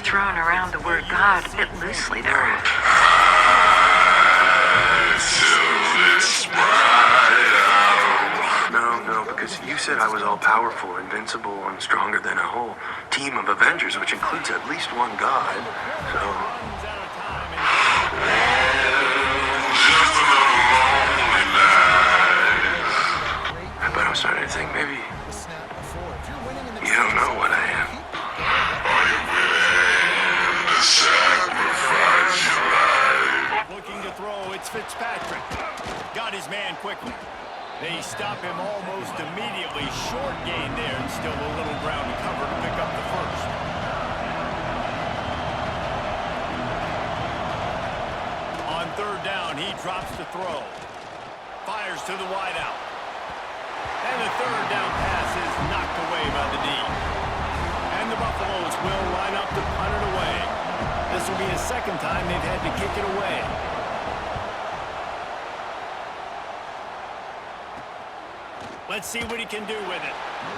throwing around the word God a bit loosely there. No, because you said I was all-powerful, invincible, and stronger than a whole team of Avengers, which includes at least one god, so... But I'm starting to think maybe you don't know what I am. Looking to throw, it's Fitzpatrick. Got his man quickly. They stop him almost immediately. Short gain there, and still a little ground to cover to pick up the first. On third down, he drops the throw. Fires to the wideout. And the third down pass is knocked away by the D. And the Buffaloes will line up to punt it away. This will be the second time they've had to kick it away. Let's see what he can do with it.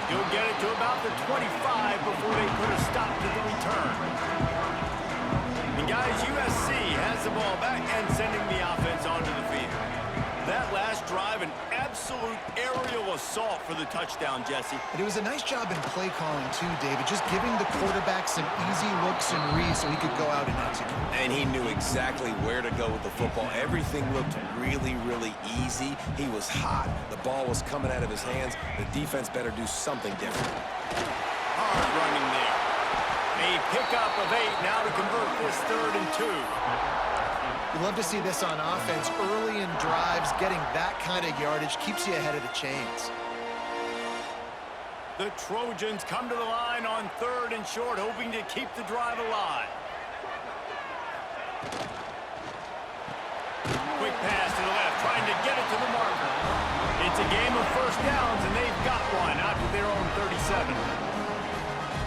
He'll get it to about the 25 before they put a stop to the return. And guys, USC has the ball back and sending the offense onto the field. That last drive, an absolute aerial assault for the touchdown, Jesse. And it was a nice job in play calling too, David, just giving the quarterback some easy looks and reads so he could go out and execute. And he knew exactly where to go with the football. Everything looked really, really easy. He was hot. The ball was coming out of his hands. The defense better do something different. Hard running there. A pickup of 8 now to convert this 3rd and 2. You love to see this on offense. Early in drives, getting that kind of yardage keeps you ahead of the chains. The Trojans come to the line on 3rd and short, hoping to keep the drive alive. Quick pass to the left, trying to get it to the marker. It's a game of first downs, and they've got one out to their own 37.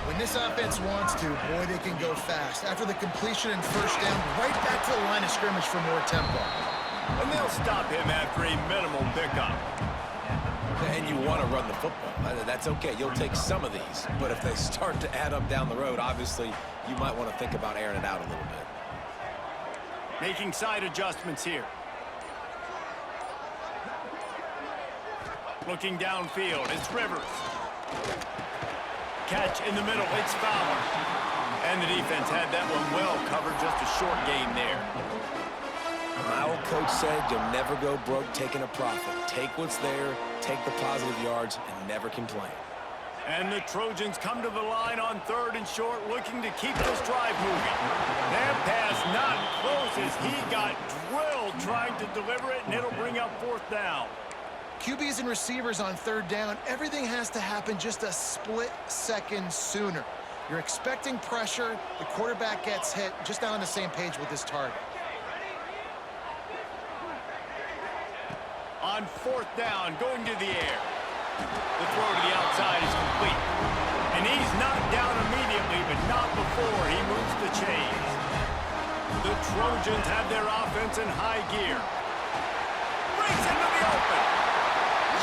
When this offense wants to, boy, they can go fast. After the completion and first down, right back to the line of scrimmage for more tempo. And they'll stop him after a minimal pickup. And you want to run the football. That's okay. You'll take some of these. But if they start to add up down the road, obviously, you might want to think about airing it out a little bit. Making side adjustments here. Looking downfield, it's Rivers. Catch in the middle, it's Fowler. And the defense had that one well covered, just a short gain there. My old coach said you'll never go broke taking a profit. Take what's there, take the positive yards, and never complain. And the Trojans come to the line on 3rd and short, looking to keep this drive moving. That pass not close as he got drilled trying to deliver it, and it'll bring up 4th down. QBs and receivers on 3rd down, everything has to happen just a split second sooner. You're expecting pressure, the quarterback gets hit, just not on the same page with his target. On 4th down, going to the air. The throw to the outside is complete. And he's knocked down immediately, but not before he moves the chains. The Trojans have their offense in high gear. Breaks into the open.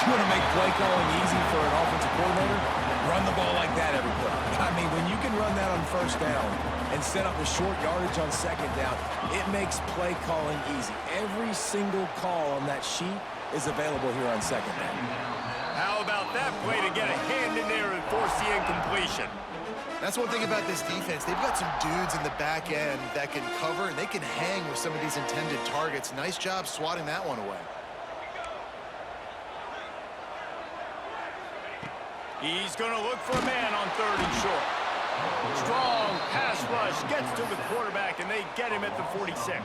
You want to make play calling easy for an offensive coordinator? Run the ball like that every play. I mean, when you can run that on 1st down and set up a short yardage on 2nd down, it makes play calling easy. Every single call on that sheet is available here on 2nd down. How about that play to get a hand in there and force the incompletion? That's one thing about this defense. They've got some dudes in the back end that can cover, and they can hang with some of these intended targets. Nice job swatting that one away. He's going to look for a man on 3rd and short. Strong pass rush gets to the quarterback, and they get him at the 46.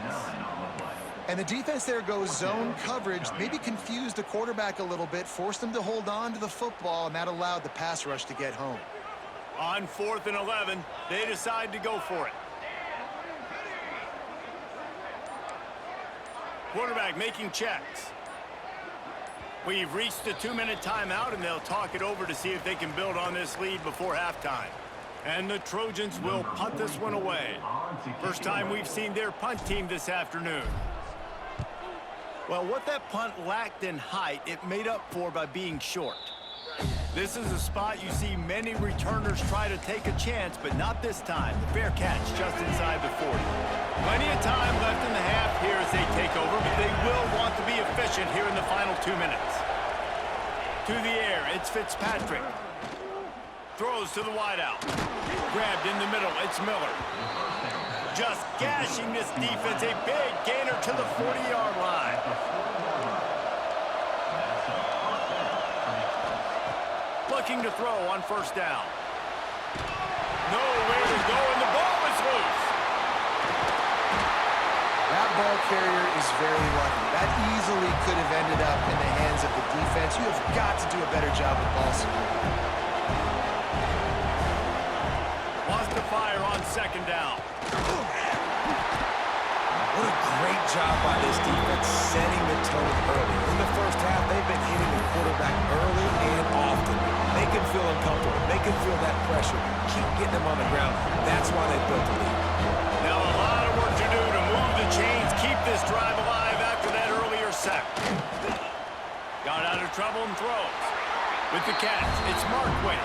And the defense there goes zone coverage, maybe confused the quarterback a little bit, forced him to hold on to the football, and that allowed the pass rush to get home. On 4th and 11, they decide to go for it. Quarterback making checks. We've reached the 2-minute timeout, and they'll talk it over to see if they can build on this lead before halftime. And the Trojans will punt this one away. First time we've seen their punt team this afternoon. Well, what that punt lacked in height, it made up for by being short. This is a spot you see many returners try to take a chance, but not this time. The fair catch just inside the 40. Plenty of time left in the half here as they take over, but they will want to be efficient here in the final 2 minutes. To the air, it's Fitzpatrick. Throws to the wideout. Grabbed in the middle, it's Miller. Just gashing this defense, a big gainer to the 40-yard line. Looking to throw on first down. Nowhere to go, and the ball is loose. That ball carrier is very lucky. That easily could have ended up in the hands of the defense. You have got to do a better job with ball security. Wants to fire on second down. What a great job by this defense setting the tone early. In the first half, they've been hitting the quarterback early and often. Make him feel uncomfortable. Make him feel that pressure. Keep getting him on the ground. That's why they built the lead. Now a lot of work to do to move the chains, keep this drive alive after that earlier sack. Got out of trouble and throws. With the catch, it's Markway.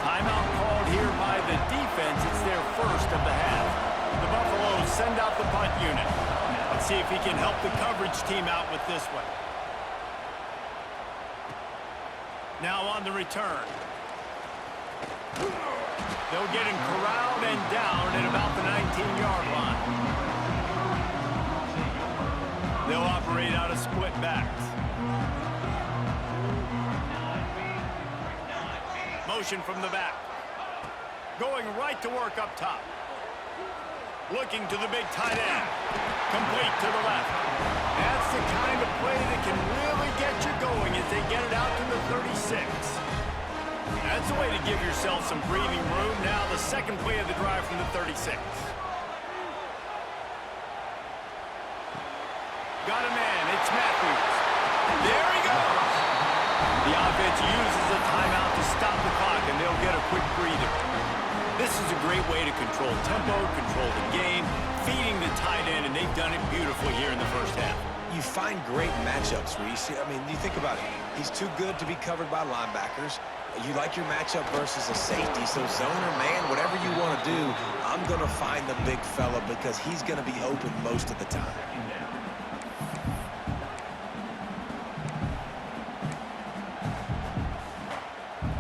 Timeout called here by the defense. It's their first of the half. The Buffaloes send out the punt unit. Let's see if he can help the coverage team out with this one. Now on the return. They'll get him corralled and down at about the 19-yard line. They'll operate out of split backs. Motion from the back. Going right to work up top. Looking to the big tight end. Complete to the left. That's the kind of play that can really get you going as they get it out to the 36. That's a way to give yourself some breathing room. Now the second play of the drive from the 36. Got a man. It's Matthews. There he goes. The offense uses a timeout to stop the clock, and they'll get a quick breather. This is a great way to control tempo, control the game, feeding the tight end, and they've done it beautifully here in the first half. You find great matchups, Reese. I mean, you think about it. He's too good to be covered by linebackers. You like your matchup versus a safety, so zone or man, whatever you want to do, I'm going to find the big fella because he's going to be open most of the time.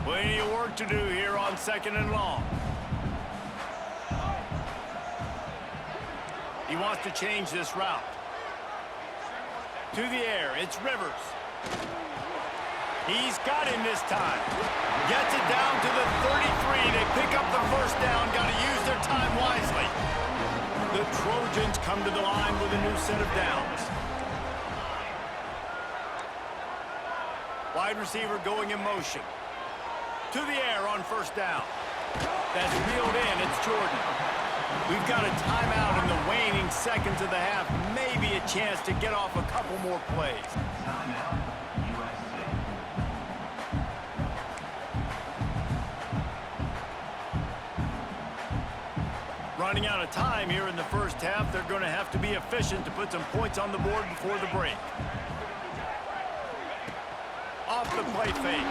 Plenty of work to do here on second and long. He wants to change this route. To the air, it's Rivers. He's got him this time. Gets it down to the 33. They pick up the first down. Got to use their time wisely. The Trojans come to the line with a new set of downs. Wide receiver going in motion. To the air on first down. That's reeled in. It's Jordan. We've got a timeout in the waning seconds of the half. Maybe a chance to get off a couple more plays. Running out of time here in the first half. They're going to have to be efficient to put some points on the board before the break. Off the play fake.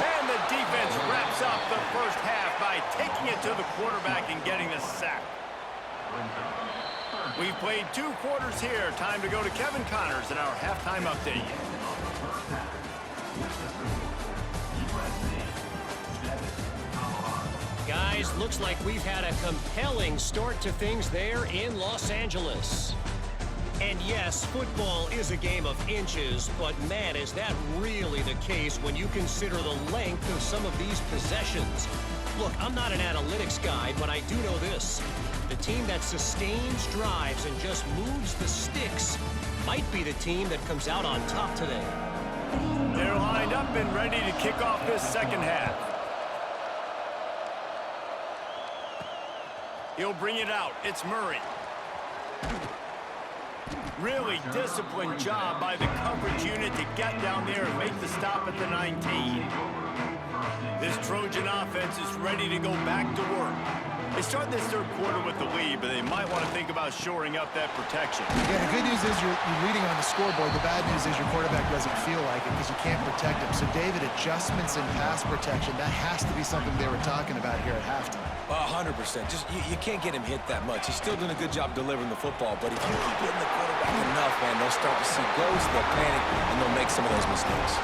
And the defense wraps up the first half by taking it to the quarterback and getting a sack. We've played 2 quarters here. Time to go to Kevin Connors in our halftime update. Guys, looks like we've had a compelling start to things there in Los Angeles. And yes, football is a game of inches, but man, is that really the case when you consider the length of some of these possessions. Look, I'm not an analytics guy, but I do know this. The team that sustains drives and just moves the sticks might be the team that comes out on top today. They're lined up and ready to kick off this second half. He'll bring it out. It's Murray. Really disciplined job by the coverage unit to get down there and make the stop at the 19. This Trojan offense is ready to go back to work. They start this third quarter with the lead, but they might want to think about shoring up that protection. Yeah, the good news is you're leading on the scoreboard. The bad news is your quarterback doesn't feel like it because you can't protect him. So, David, adjustments in pass protection, that has to be something they were talking about here at halftime. 100%. Just you can't get him hit that much. He's still doing a good job delivering the football, but if you keep hitting the quarterback enough, man, they'll start to see ghosts, they'll panic, and they'll make some of those mistakes.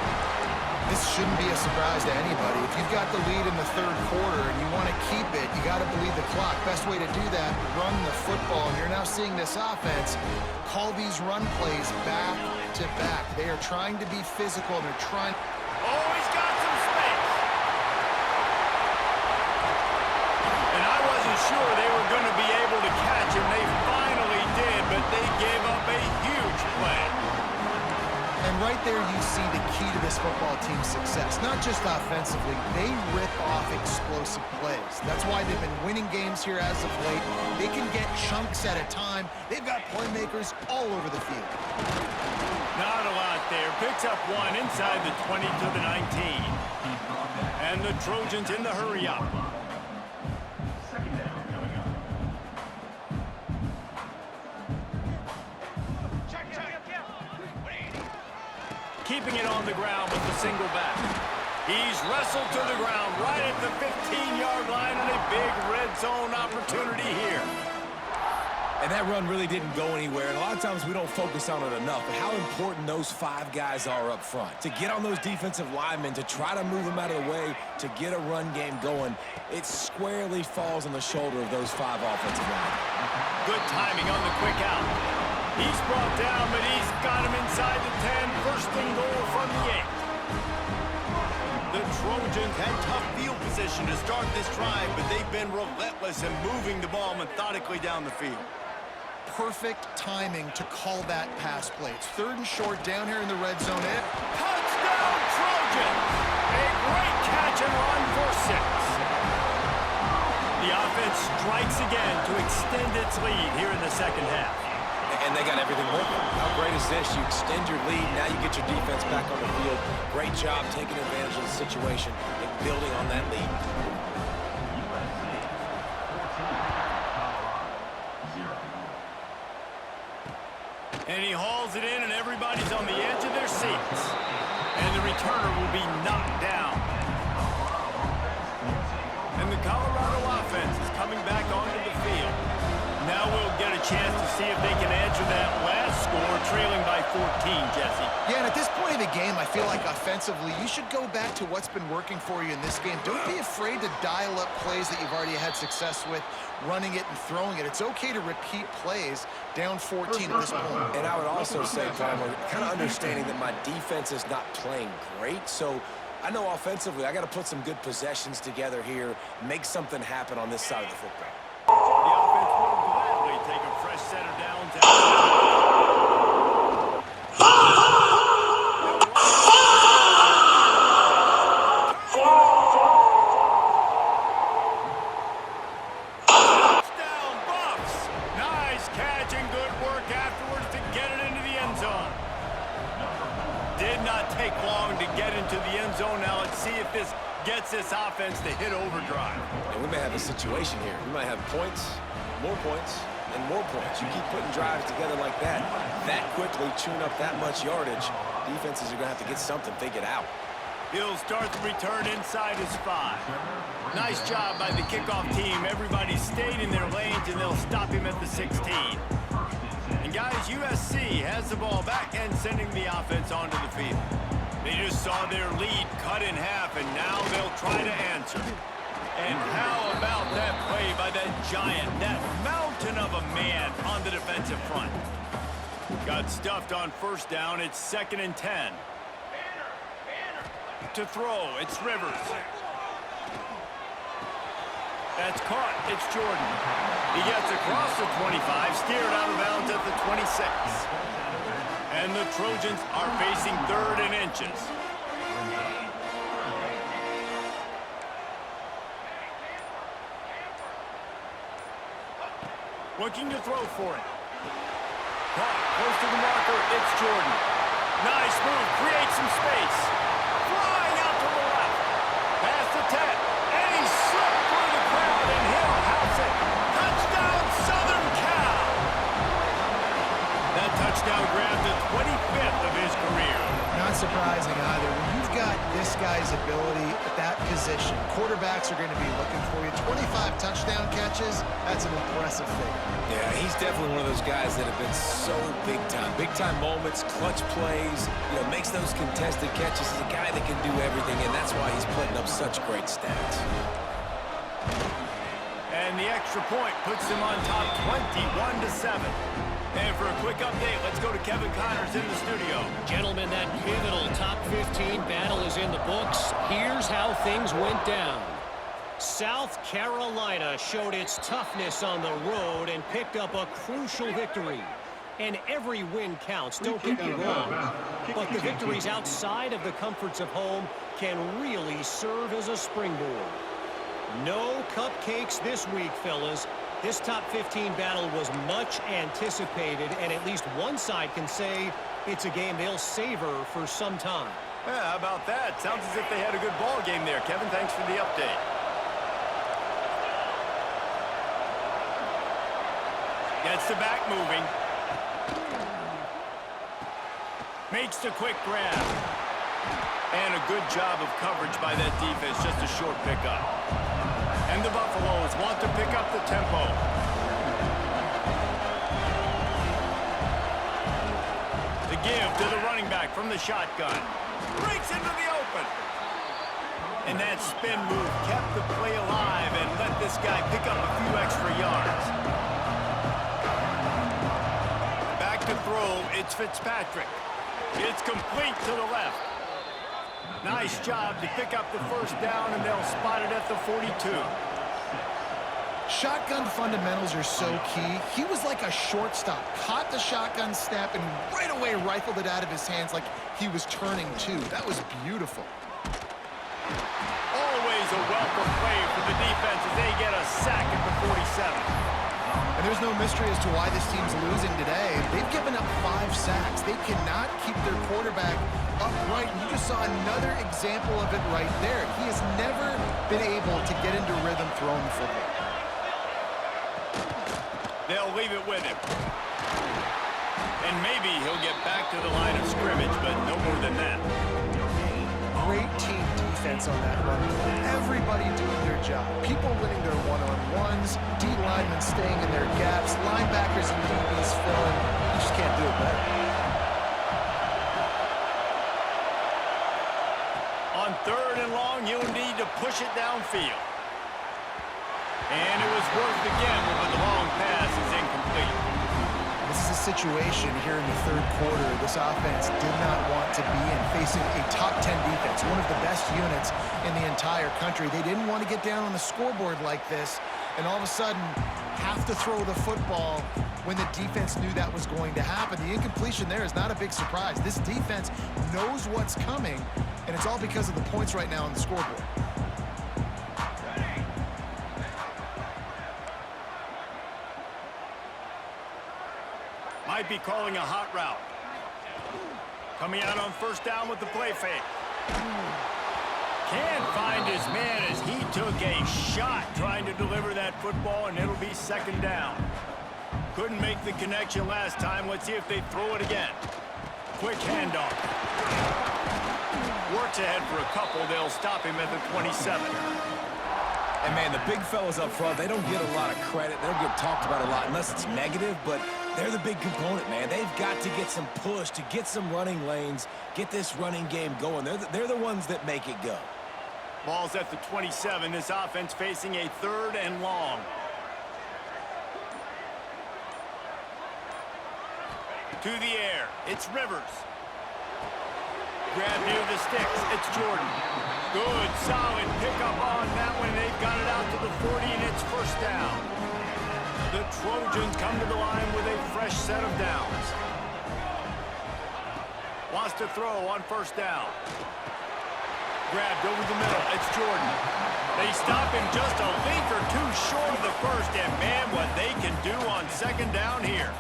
This shouldn't be a surprise to anybody. If you've got the lead in the third quarter and you want to keep it, you got to bleed the clock. Best way to do that, run the football. And you're now seeing this offense call these run plays back to back. They are trying to be physical. They're trying. Oh, he's got some space. And I wasn't sure they were going to be able to catch him. They finally did, but they gave up a huge play. And right there you see the key to this football team's success. Not just offensively, they rip off explosive plays. That's why they've been winning games here as of late. They can get chunks at a time. They've got playmakers all over the field. Not a lot there. Picks up one inside the 20 to the 19. And the Trojans in the hurry up. Keeping it on the ground with the single back. He's wrestled to the ground right at the 15-yard line and a big red zone opportunity here. And that run really didn't go anywhere, and a lot of times we don't focus on it enough, but how important those 5 guys are up front. To get on those defensive linemen, to try to move them out of the way, to get a run game going, it squarely falls on the shoulder of those 5 offensive linemen. Good timing on the quick out. He's brought down, but he's got him inside the 10. First and goal from the 8. The Trojans had tough field position to start this drive, but they've been relentless in moving the ball methodically down the field. Perfect timing to call that pass play. It's third and short down here in the red zone. Touchdown, Trojans! A great catch and run for 6. The offense strikes again to extend its lead here in the second half. And they got everything working. How great is this? You extend your lead, now you get your defense back on the field. Great job taking advantage of the situation and building on that lead. And he hauls it in, and everybody's on the edge of their seats. And the returner will be knocked down. And the Colorado offense is coming back onto the field. Now we'll get a chance to see if they can answer that last score, trailing by 14, Jesse. Yeah, and at this point in the game, I feel like offensively, you should go back to what's been working for you in this game. Don't be afraid to dial up plays that you've already had success with, running it and throwing it. It's okay to repeat plays down 14 at this point. And I would also say, Palmer, kind of understanding that my defense is not playing great, so I know offensively I got to put some good possessions together here, make something happen on this side of the football. The offense will gladly take a fresh set of downs. Touchdown, Buffs! Nice catch and good work afterwards to get it into the end zone. Did not take long to get into the end zone. Now let's see if this gets this offense to hit overdrive. And we may have a situation here. We might have points, and more points. You keep putting drives together like that quickly, chewing up that much yardage, defenses are going to have to get something figured out. He'll start the return inside his 5. Nice job by the kickoff team. Everybody stayed in their lanes, and they'll stop him at the 16. And guys, USC has the ball back and sending the offense onto the field. They just saw their lead cut in half, and now they'll try to answer. And how about that play by that giant, that mountain of a man on the defensive front? Got stuffed on first down. It's 2nd and 10. To throw, it's Rivers. That's caught. It's Jordan. He gets across the 25, steered out of bounds at the 26. And the Trojans are facing 3rd and inches. Looking to throw for it. Caught close to the marker. It's Jordan. Nice move. Creates some space. Flying out to the left. Past the 10. And he slipped through the crowd, and he'll house it. touchdown grab, the 25th of his career. Not surprising either. When you've got this guy's ability at that position, quarterbacks are going to be looking for you. 25 touchdown catches, that's an impressive thing. Yeah, he's definitely one of those guys that have been so big time. Big time moments, clutch plays, makes those contested catches. He's a guy that can do everything, and that's why he's putting up such great stats. And the extra point puts them on top 21-7. And for a quick update, let's go to Kevin Connors in the studio. Gentlemen, that pivotal top 15 battle is in the books. Here's how things went down. South Carolina showed its toughness on the road and picked up a crucial victory. And every win counts, don't get me wrong. But the victories outside of the comforts of home can really serve as a springboard. No cupcakes this week, fellas. This top 15 battle was much anticipated, and at least one side can say it's a game they'll savor for some time. Yeah, how about that? Sounds as if they had a good ball game there. Kevin, thanks for the update. Gets the back moving. Makes the quick grab. And a good job of coverage by that defense, just a short pickup. And the Buffaloes want to pick up the tempo. The give to the running back from the shotgun. Breaks into the open. And that spin move kept the play alive and let this guy pick up a few extra yards. Back to throw, it's Fitzpatrick. It's complete to the left. Nice job to pick up the first down, and they'll spot it at the 42. Shotgun fundamentals are so key. He was like a shortstop. Caught the shotgun snap and right away rifled it out of his hands like he was turning two. That was beautiful. Always a welcome play for the defense as they get a sack at the 47. And there's no mystery as to why this team's losing today. They've given up 5 sacks. They cannot keep their quarterback upright. And you just saw another example of it right there. He has never been able to get into rhythm throwing the football. They'll leave it with him. And maybe he'll get back to the line of scrimmage, but no more than that. Great team defense on that run. Everybody doing their job. People winning their one-on-ones, D linemen staying in their gaps, linebackers and DBs filling. You just can't do it better. On 3rd and long, you'll need to push it downfield. And it was worth the gamble, but the long pass is incomplete. This is a situation here in the 3rd quarter this offense did not want to be in, facing a top 10 defense, one of the best units in the entire country. They didn't want to get down on the scoreboard like this, and all of a sudden have to throw the football when the defense knew that was going to happen. The incompletion there is not a big surprise. This defense knows what's coming, and it's all because of the points right now on the scoreboard. Might be calling a hot route. Coming out on 1st down with the play fake. Can't find his man as he took a shot trying to deliver that football, and it'll be 2nd down. Couldn't make the connection last time. Let's see if they throw it again. Quick handoff. Works ahead for a couple. They'll stop him at the 27. And, man, the big fellas up front, they don't get a lot of credit. They don't get talked about a lot unless it's negative, but they're the big component, man. They've got to get some push, to get some running lanes, get this running game going. They're the ones that make it go. Ball's at the 27. This offense facing a 3rd and long. To the air. It's Rivers. Grab near the sticks. It's Jordan. Good, solid pickup on that one. They've got it out to the 40, and it's 1st down. The Trojans come to the line with a fresh set of downs. Wants to throw on 1st down. Grabbed over the middle. It's Jordan. They stop him just a link or two short of the 1st, and man, what they can do on 2nd down here.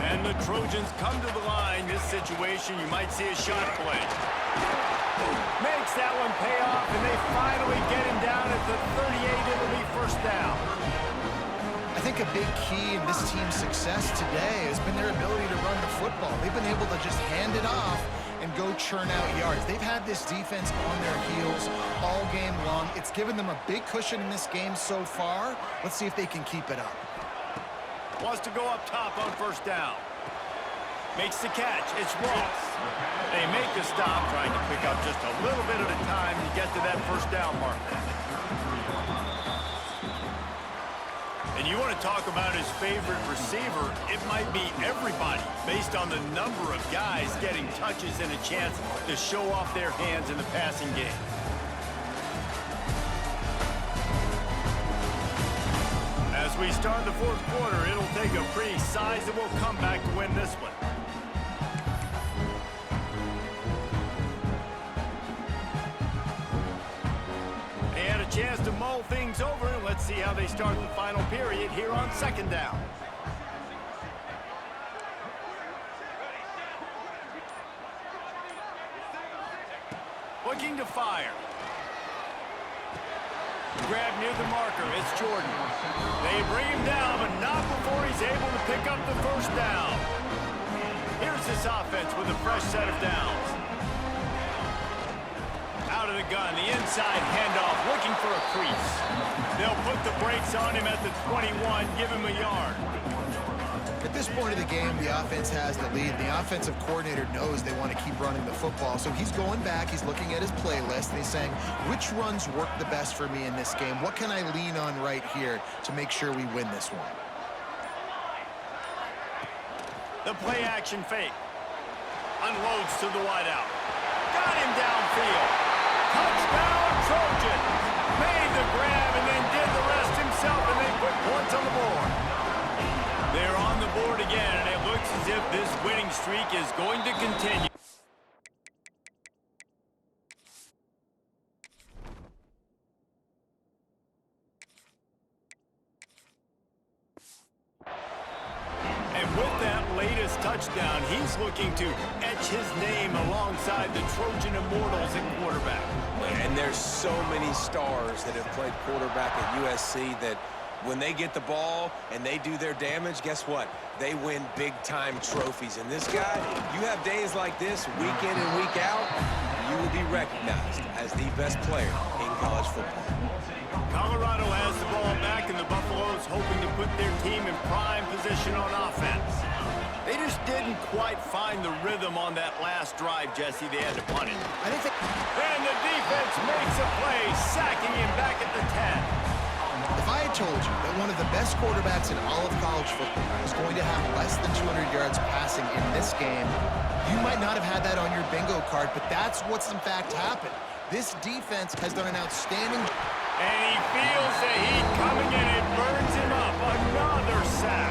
And the Trojans come to the line. This situation, you might see a shot play. Makes that one pay off, and they finally get him down at the 38. It'll be 1st down. I think a big key in this team's success today has been their ability to run the football. They've been able to just hand it off and go churn out yards. They've had this defense on their heels all game long. It's given them a big cushion in this game so far. Let's see if they can keep it up. Wants to go up top on first down. Makes the catch. It's Ross. They make the stop, trying to pick up just a little bit at a time to get to that first down marker. And you want to talk about his favorite receiver, it might be everybody, based on the number of guys getting touches and a chance to show off their hands in the passing game. As we start the fourth quarter, it'll take a pretty sizable comeback to win this one. They had a chance to mull things over, and let's see how they start the final period here on second down. Looking to fire. Grab near the marker. It's Jordan. They bring him down, but not before he's able to pick up the first down. Here's this offense with a fresh set of downs. Out of the gun, the inside handoff, looking for a crease. They'll put the brakes on him at the 21, give him a yard. At this point of the game, the offense has the lead. The offensive coordinator knows they want to keep running the football. So he's going back, he's looking at his playlist, and he's saying, which runs work the best for me in this game? What can I lean on right here to make sure we win this one? The play action fake. Unloads to the wideout. Got him downfield. Touchdown, Trojan. Made the grab and then did the rest himself, and they put points on the board. They're on the board again, and it looks as if this winning streak is going to continue. And with that latest touchdown, he's looking to etch his name alongside the Trojan Immortals at quarterback. And there's so many stars that have played quarterback at USC that when they get the ball and they do their damage, guess what? They win big-time trophies. And this guy, you have days like this, week in and week out, you will be recognized as the best player in college football. Colorado has the ball back, and the Buffaloes hoping to put their team in prime position on offense. They just didn't quite find the rhythm on that last drive, Jesse. They had to punt it. And the defense makes a play, sacking him back at the 10. If I had told you that one of the best quarterbacks in all of college football was going to have less than 200 yards passing in this game, you might not have had that on your bingo card, but that's what's in fact happened. This defense has done an outstanding... And he feels the heat coming in. It burns him up. Another sack.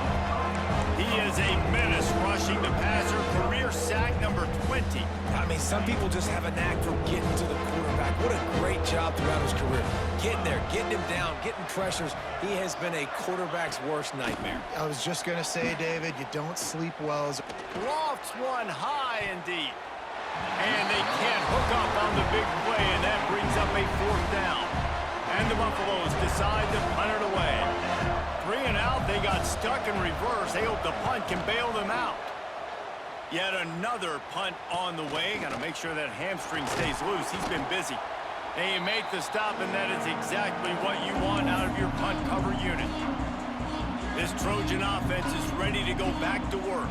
He is a menace rushing the passer. Career sack number 20. I mean, some people just have a knack for getting to the quarterback. What a great job throughout his career. Getting there, getting him down, getting pressures. He has been a quarterback's worst nightmare. I was just going to say, David, you don't sleep well as... Lofts one high and deep. And they can't hook up on the big play, and that brings up a fourth down. And the Buffaloes decide to punt it away. 3 and out, they got stuck in reverse. They hope the punt can bail them out. Yet another punt on the way. Got to make sure that hamstring stays loose. He's been busy. And you make the stop, and that is exactly what you want out of your punt cover unit. This Trojan offense is ready to go back to work.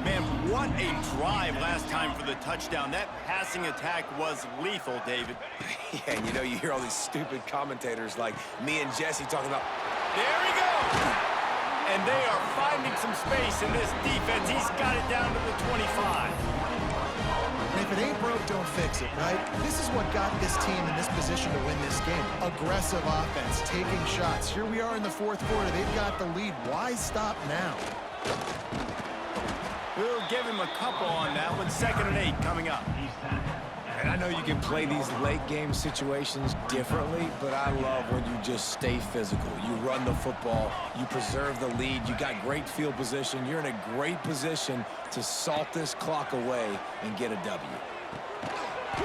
Man, what a drive last time for the touchdown. That passing attack was lethal, David. Yeah, and you know, you hear all these stupid commentators like me and Jesse talking about... There he goes! And they are finding some space in this defense. He's got it down to the 25. And if it ain't broke, don't fix it, right? This is what got this team in this position to win this game. Aggressive offense, taking shots. Here we are in the fourth quarter. They've got the lead. Why stop now? We'll give him a couple on that one. 2nd and 8 coming up. And I know you can play these late game situations differently, but I love when you just stay physical. You run the football, you preserve the lead, you got great field position, you're in a great position to salt this clock away and get a W.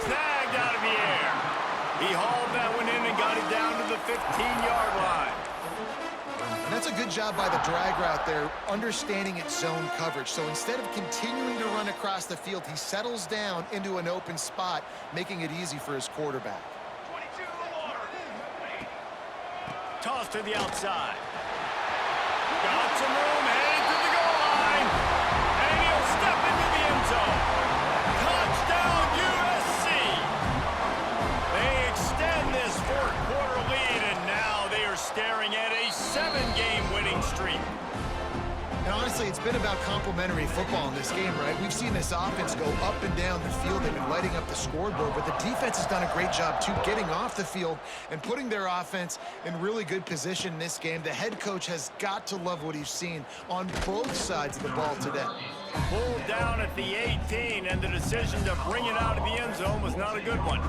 Snagged out of the air. He hauled that one in and got it down to the 15-yard line. And that's a good job by the drag route there, understanding its zone coverage. So instead of continuing to run across the field, he settles down into an open spot, making it easy for his quarterback. Toss to the outside. Got some room, headed to the goal line. And he'll step into the end zone. Touchdown, USC. They extend this fourth-quarter lead, and now they are staring at a 7-game winning streak. And honestly, it's been about complementary football in this game, right? We've seen this offense go up and down the field. They've been lighting up the scoreboard, but the defense has done a great job, too, getting off the field and putting their offense in really good position in this game. The head coach has got to love what he's seen on both sides of the ball today. Pulled down at the 18, and the decision to bring it out of the end zone was not a good one.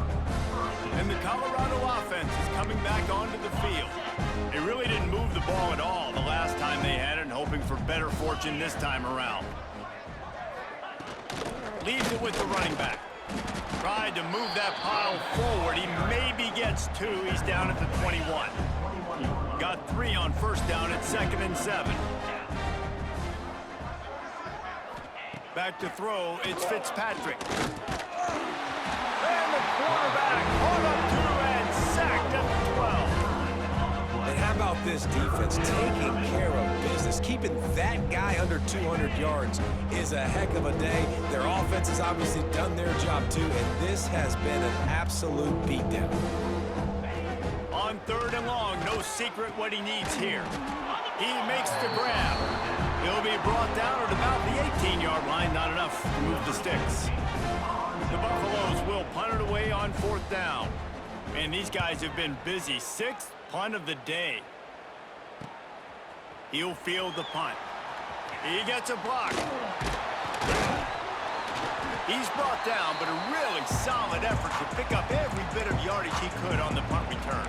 And the Colorado offense is coming back onto the field. They really didn't move the ball at all the last time they had it, and hoping for better fortune this time around. Leaves it with the running back. Tried to move that pile forward. He maybe gets 2. He's down at the 21. Got 3 on first down at 2nd and 7. Back to throw, it's Fitzpatrick. And the quarterback caught up to and sacked at the 12. And how about this defense taking care of business? Keeping that guy under 200 yards is a heck of a day. Their offense has obviously done their job too, and this has been an absolute beatdown. On 3rd and long, no secret what he needs here. He makes the grab. He'll be brought down at about the 18-yard line, not enough to move the sticks. The Buffaloes will punt it away on 4th down. And these guys have been busy. 6th punt of the day. He'll field the punt. He gets a block. He's brought down, but a really solid effort to pick up every bit of yardage he could on the punt return.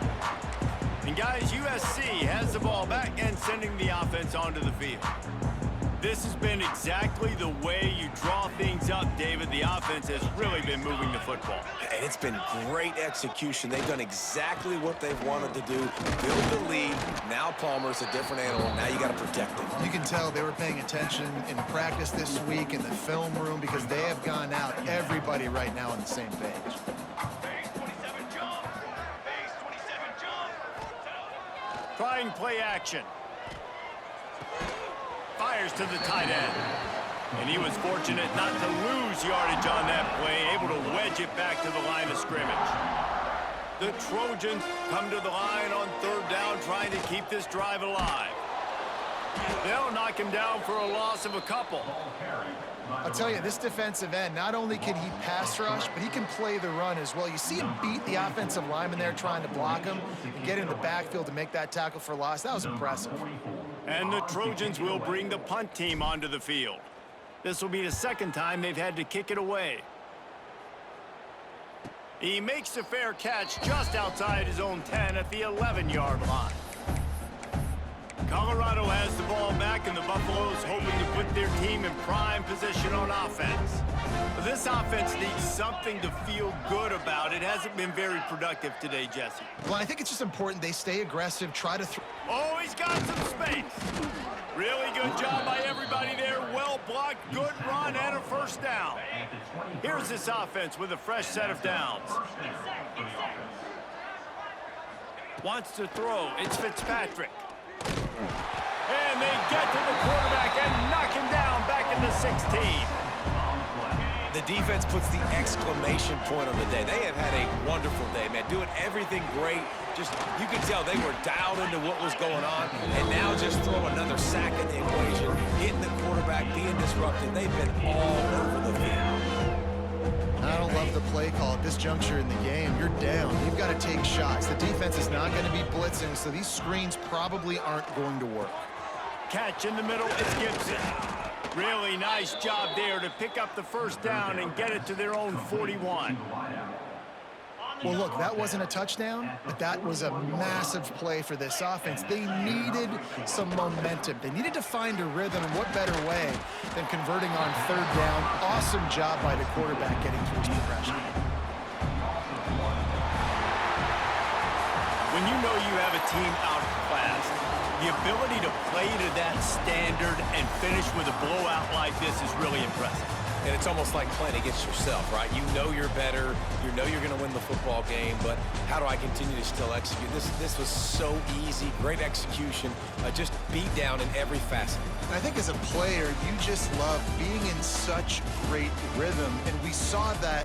And guys, USC has the ball back and sending the offense onto the field. This has been exactly the way you draw things up, David. The offense has really been moving the football. And it's been great execution. They've done exactly what they've wanted to do. Build the lead. Now Palmer's a different animal. Now you got to protect him. You can tell they were paying attention in practice this week in the film room because they have gone out, everybody right now on the same page. Trying play action. Fires to the tight end. And he was fortunate not to lose yardage on that play, able to wedge it back to the line of scrimmage. The Trojans come to the line on 3rd down, trying to keep this drive alive. They'll knock him down for a loss of a couple. I'll tell you, this defensive end, not only can he pass rush, but he can play the run as well. You see him beat the offensive lineman there trying to block him and get in the backfield to make that tackle for loss. That was impressive. And the Trojans will bring the punt team onto the field. This will be the 2nd time they've had to kick it away. He makes a fair catch just outside his own 10 at the 11-yard line. Colorado has the ball back, and the Buffaloes hoping to put their team in prime position on offense. But this offense needs something to feel good about. It hasn't been very productive today, Jesse. Well, I think it's just important they stay aggressive, try to throw. Oh, he's got some space. Really good job by everybody there. Well blocked, good run, and a first down. Here's this offense with a fresh set of downs. Wants to throw. It's Fitzpatrick. And they get to the quarterback and knock him down back in the 16. The defense puts the exclamation point on the day. They have had a wonderful day, man. Doing everything great. Just, you can tell they were dialed into what was going on. And now just throw another sack in the equation. Getting the quarterback, being disrupted. They've been all over the field. I don't love the play call at this juncture in the game. You're down. You've got to take shots. The defense is not going to be blitzing, so these screens probably aren't going to work. Catch in the middle, it's Gibson. Really nice job there to pick up the first down and get it to their own 41. Well, look, that wasn't a touchdown, but that was a massive play for this offense. They needed some momentum. They needed to find a rhythm, and what better way than converting on 3rd down. Awesome job by the quarterback getting through his progression. When you know you have a team outclassed, The ability to play to that standard and finish with a blowout like this is really impressive. And it's almost like playing against yourself, right? You know you're better. You know you're going to win the football game, but how do I continue to still execute? This was so easy, great execution, just beat down in every facet. And I think as a player, you just love being in such great rhythm, and we saw that